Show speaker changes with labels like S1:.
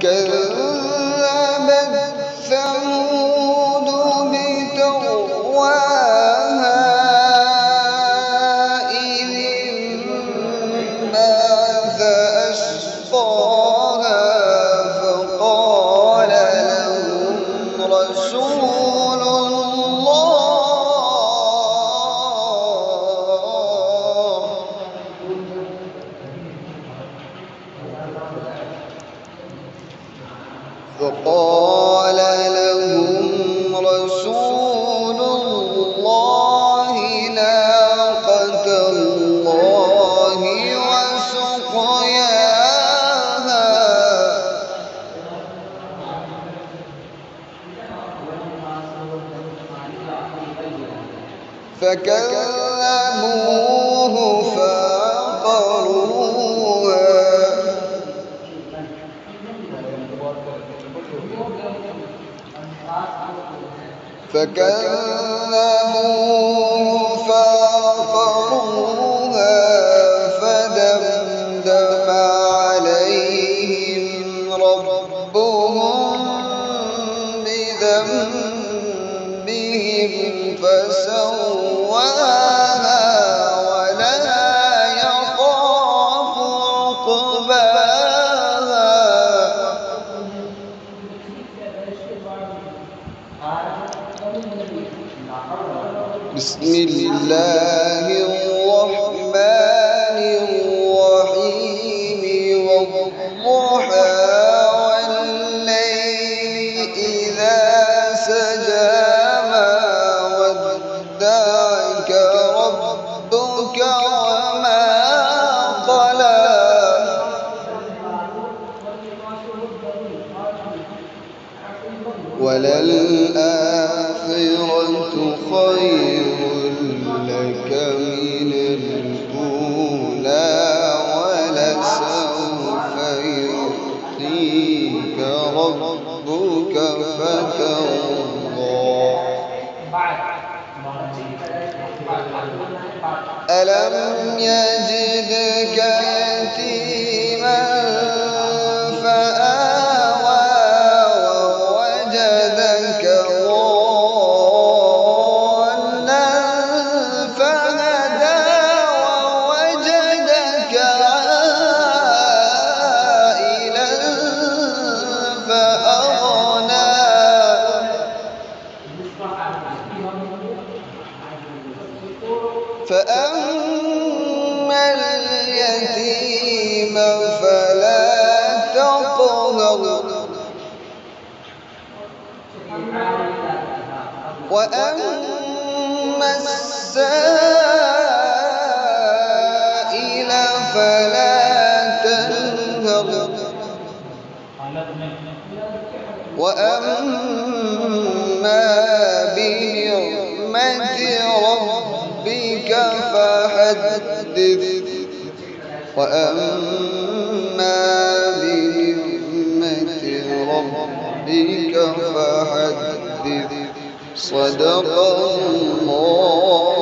S1: كذبت ثمود بطغواها إذ انبعث أشقاها فقال لهم رسول الله ناقة الله وسقياها فكذبوه فعقروها فدمدم عليهم ربهم بذنبهم فسواها ولا يخاف عقباها. بسم الله الرحمن الرحيم والضحى والليل إذا سجى ما ودعك ربك وما قلى وللآخرة خير لك من الأولى ولسوف يعطيك ربك فترضى. ألم يجدك يتيما فآوى ووجدك ضالا فهدى ووجدك عائلا فأغنى. فأما اليتيم فلا تقهر وأما السائل فلا تنهر وأما بنعمة ربك فحدث وأما بنعمة ربك فحدث. صدق الله.